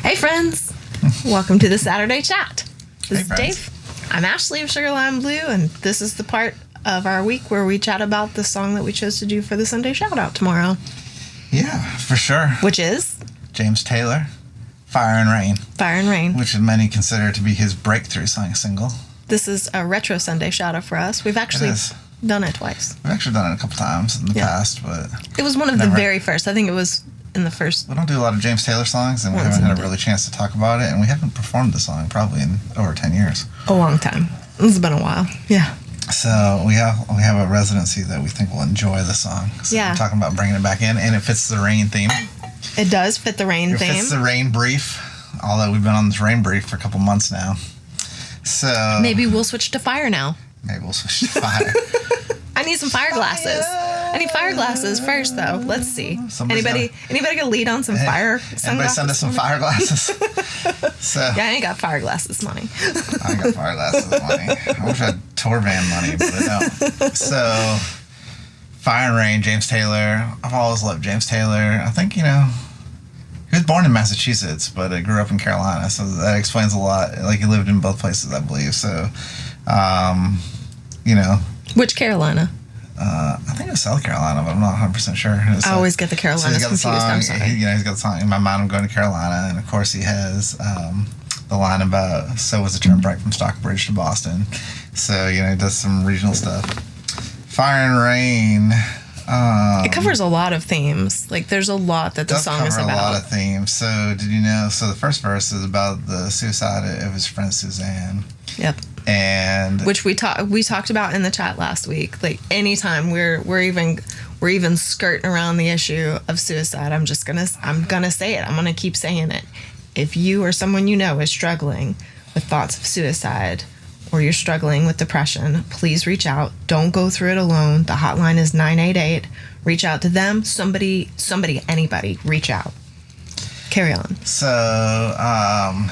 Hey friends, welcome to the Saturday Chat. This is friends. Dave. I'm Ashley of SugarLimeBlue, and this is the part of our week where we chat about the song that we chose to do for the Sunday shout out tomorrow. Yeah, for sure. Which is James Taylor, Fire and Rain. Fire and Rain. Which many consider to be his breakthrough single. This is a retro Sunday shout out for us. We've actually done it twice. We've actually done it a couple times in the past, but it was one of the very first. I think it was in the first. We don't do a lot of James Taylor songs, and we haven't had a really chance to talk about it, and we haven't performed the song probably in over 10 years. A long time. It's been a while. Yeah. So we have a residency that we think will enjoy the song. So we're talking about bringing it back in, and it fits the rain theme. It does fit the rain theme. It fits the rain brief, although we've been on this rain brief for a couple months now. So maybe we'll switch to fire now. Maybe we'll switch to fire. I need some fire glasses. I need fire glasses first, though. Let's see. Anybody gonna lead on some fire sunglasses? Anybody send us some fire glasses? So yeah, I ain't got fire glasses money. I ain't got fire glasses money. I wish I had tour van money, but I don't. So, Fire and Rain, James Taylor. I've always loved James Taylor. I think, he was born in Massachusetts, but I grew up in Carolina, so that explains a lot. Like, he lived in both places, I believe. So, Which Carolina? I think it was South Carolina, but I'm not 100% sure. I always get the Carolinas confused. I'm sorry. He's got the song in my mind. I'm going to Carolina, and of course he has the line about "So was the turnpike from Stockbridge to Boston." So he does some regional stuff. Fire and Rain. It covers a lot of themes. Like there's a lot that the song is about. A lot of themes. So did you know? So the first verse is about the suicide of his friend Suzanne. Yep. And which we talked about in the chat last week. Like anytime we're even skirting around the issue of suicide, I'm gonna say it. I'm gonna keep saying it. If you or someone you know is struggling with thoughts of suicide, or you're struggling with depression, please reach out. Don't go through it alone. The hotline is 988. Reach out to them. Somebody, anybody, reach out. Carry on. So,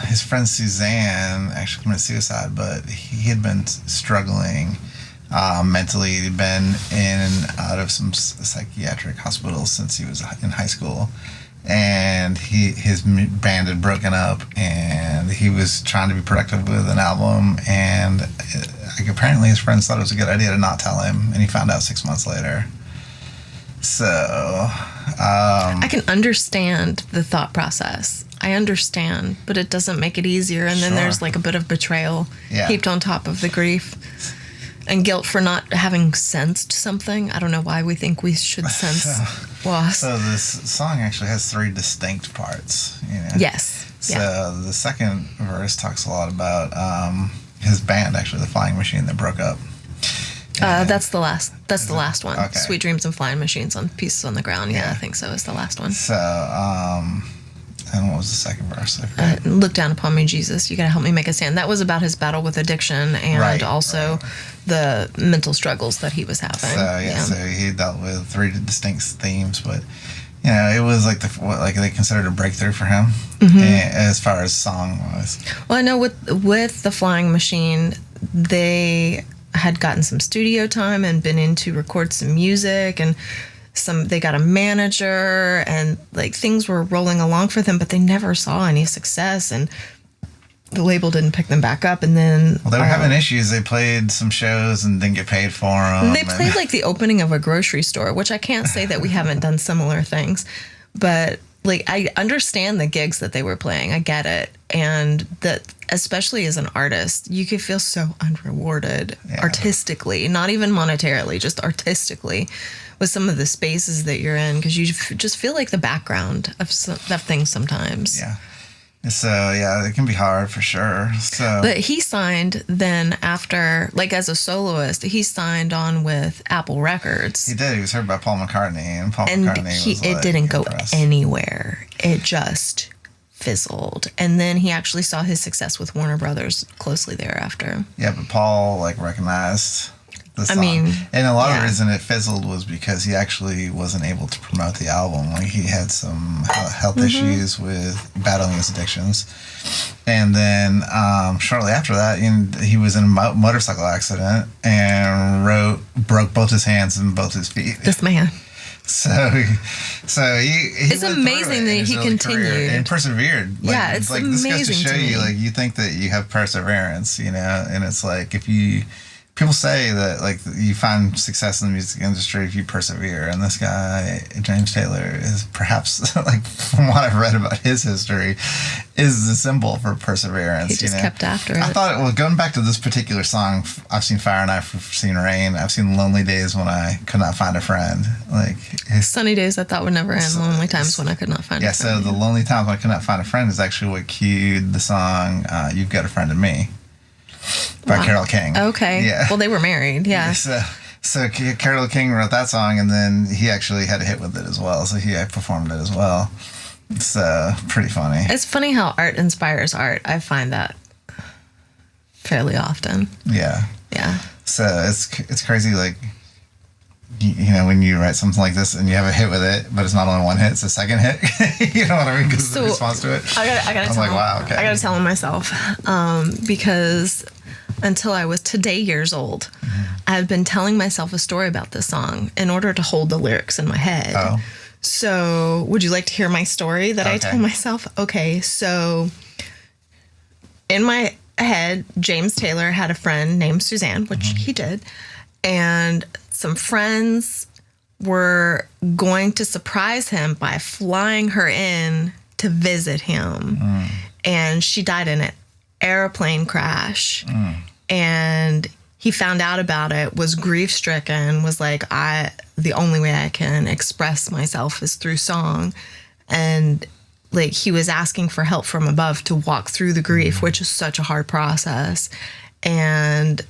his friend Suzanne actually committed suicide, but he had been struggling mentally. He'd been in and out of some psychiatric hospitals since he was in high school. And his band had broken up, and he was trying to be productive with an album, and apparently his friends thought it was a good idea to not tell him, and he found out 6 months later. So I can understand the thought process. I understand, but it doesn't make it easier. And then there's like a bit of betrayal heaped on top of the grief and guilt for not having sensed something. I don't know why we think we should sense loss. So this song actually has 3 distinct parts. Yes. So the second verse talks a lot about his band, actually, the Flying Machine that broke up. That's the last one. Okay. Sweet Dreams and Flying Machines on Pieces on the Ground. Yeah, I think so. Is the last one. So, and what was the second verse? Look down upon me, Jesus. You got to help me make a stand. That was about his battle with addiction and also the mental struggles that he was having. So he dealt with 3 distinct themes, but it was like they considered a breakthrough for him as far as song wise. Well, I know with the Flying Machine, they had gotten some studio time and been in to record some music, and they got a manager, and like things were rolling along for them, but they never saw any success, and the label didn't pick them back up. And then they were having issues. They played some shows and didn't get paid for them. They played like the opening of a grocery store, which I can't say that we haven't done similar things, but like I understand the gigs that they were playing. I get it. And that especially as an artist, you could feel so unrewarded artistically, not even monetarily, just artistically with some of the spaces that you're in, because you just feel like the background of things sometimes. Yeah. So, it can be hard for sure. But he signed then after, like as a soloist, he signed on with Apple Records. He did. He was heard by Paul McCartney, and McCartney was it didn't go anywhere. It just fizzled. And then he actually saw his success with Warner Brothers closely thereafter. Yeah, but Paul recognized the song. And a lot of the reason it fizzled was because he actually wasn't able to promote the album. Like he had some health issues with battling his addictions. And then shortly after that, he was in a motorcycle accident and broke both his hands and both his feet. This man. So he It's went amazing through it that in his he early career continued. and persevered. Like, Yeah, it's like this goes to amazing show to you, me. like, you think that you have perseverance, you know, and it's like if you people say that like you find success in the music industry if you persevere, and this guy James Taylor is perhaps like from what I've read about his history is the symbol for perseverance. He just kept after it. I thought, well, going back to this particular song, I've seen Fire and I've seen Rain, I've seen Lonely Days when I could not find a friend. Like Sunny Days I thought would never end. Lonely Times when I could not find a friend. So the Lonely Times when I could not find a friend is actually what cued the song You've Got a Friend in Me by Carole King. Okay. Yeah. Well, they were married. Yeah. So Carole King wrote that song, and then he actually had a hit with it as well. So he performed it as well. It's pretty funny. It's funny how art inspires art. I find that fairly often. Yeah. Yeah. So it's crazy, like, you know, when you write something like this and you have a hit with it, but it's not only one hit, it's a second hit. You know what I mean? Because the response to it. I gotta tell him myself, because until I was today years old, I had been telling myself a story about this song in order to hold the lyrics in my head. Oh. So would you like to hear my story that I told myself? Okay, so in my head, James Taylor had a friend named Suzanne, which he did, and some friends were going to surprise him by flying her in to visit him. And she died in an airplane crash. And he found out about it, was grief-stricken, was like, the only way I can express myself is through song. And like he was asking for help from above to walk through the grief, which is such a hard process. And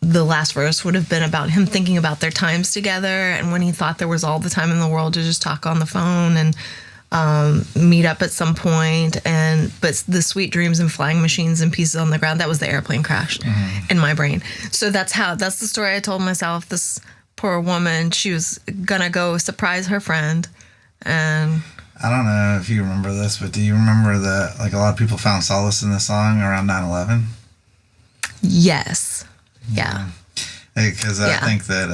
the last verse would have been about him thinking about their times together and when he thought there was all the time in the world to just talk on the phone and meet up at some point. But the sweet dreams and flying machines and pieces on the ground, that was the airplane crash in my brain. So that's the story I told myself. This poor woman, she was gonna go surprise her friend. And I don't know if you remember this, but do you remember that like a lot of people found solace in this song around 9/11? Yes. Yeah. Because I think that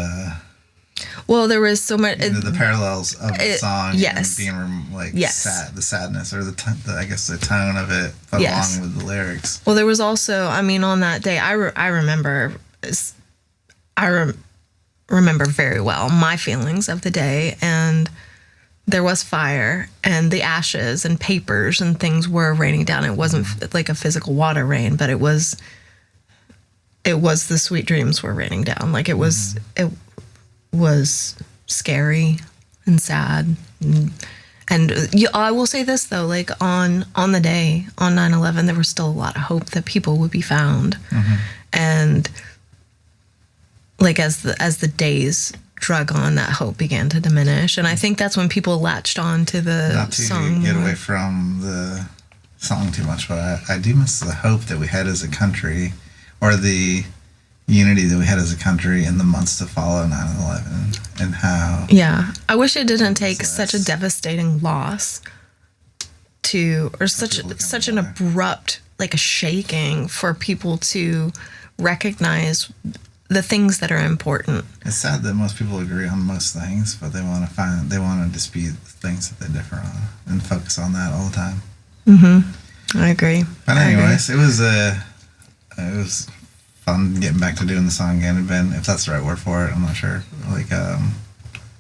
well, there was so much the parallels of the song and being like sad, the sadness or I guess the tone of it along with the lyrics. Well, there was also, I mean, on that day, I remember very well my feelings of the day, and there was fire and the ashes and papers and things were raining down. It wasn't like a physical water rain, but it was the sweet dreams were raining down. Like it was scary and sad. And I will say this though, like on the day, on 9/11, there was still a lot of hope that people would be found. And like as the days drug on, that hope began to diminish. And I think that's when people latched on to the song. Not to get away from the song too much, but I do miss the hope that we had as a country, or the unity that we had as a country in the months to follow 9/11, and how... Yeah. I wish it didn't take such a devastating loss or such an abrupt, like a shaking for people to recognize the things that are important. It's sad that most people agree on most things, but they want to dispute things that they differ on and focus on that all the time. I agree. But anyways, it was fun getting back to doing the song again. And Ben, if that's the right word for it, I'm not sure. Like,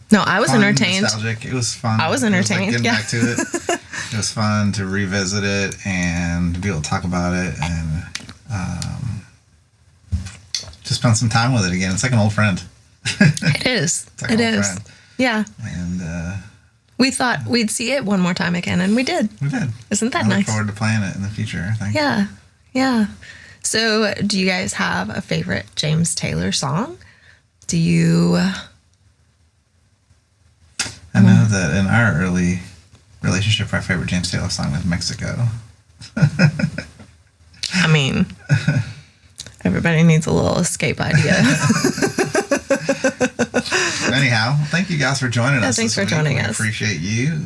no, I was entertained. Nostalgic. It was fun. I was entertained. Getting back to it. It was fun to revisit it and to be able to talk about it and just spend some time with it again. It's like an old friend. It is. Like it is. Friend. Yeah. And we thought we'd see it one more time again, and we did. We did. Isn't that nice? I look forward to playing it in the future, I think. Yeah. Yeah. So, do you guys have a favorite James Taylor song? Do you... I know that in our early relationship, our favorite James Taylor song was Mexico. I mean, everybody needs a little escape idea. Anyhow, thank you guys for joining us. Thanks for joining us. We appreciate you.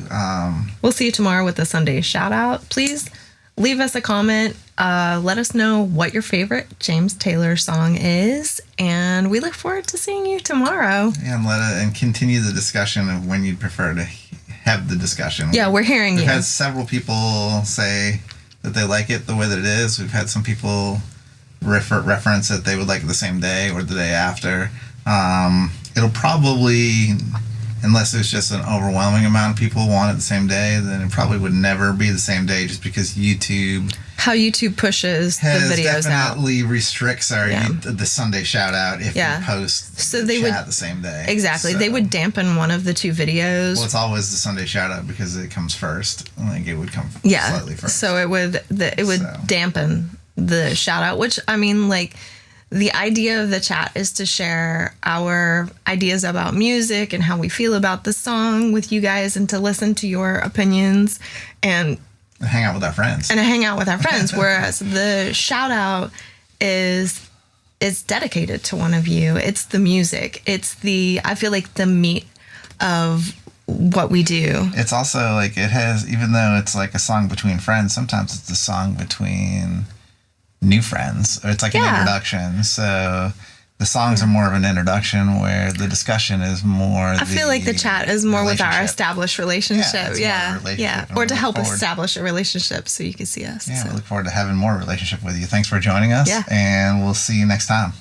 We'll see you tomorrow with the Sunday shout out. Please leave us a comment. Let us know what your favorite James Taylor song is, and we look forward to seeing you tomorrow. Yeah, and continue the discussion of when you'd prefer to have the discussion. Yeah, we're hearing We've you. had several people say that they like it the way that it is. We've had some people reference that they would like it the same day or the day after. It'll probably, unless there's just an overwhelming amount of people want it the same day, then it probably would never be the same day, just because YouTube pushes the videos out. Definitely restricts the Sunday shout out if you post the same day. Exactly. So, they would dampen one of the two videos. Well, it's always the Sunday shout out because it comes first. Like, it would come slightly first. So it would dampen the shout out, which, I mean, like, the idea of the chat is to share our ideas about music and how we feel about the song with you guys, and to listen to your opinions and hang out with our friends. Whereas the shout out is dedicated to one of you. It's the music. I feel like the meat of what we do. It's also like, it has, even though it's like a song between friends, sometimes it's a song between new friends, or it's like an introduction. So the songs are more of an introduction, where the discussion is more. I feel like the chat is more with our established relationship. Or to help establish a relationship so you can see us. Yeah, we look forward to having more relationship with you. Thanks for joining us, and we'll see you next time.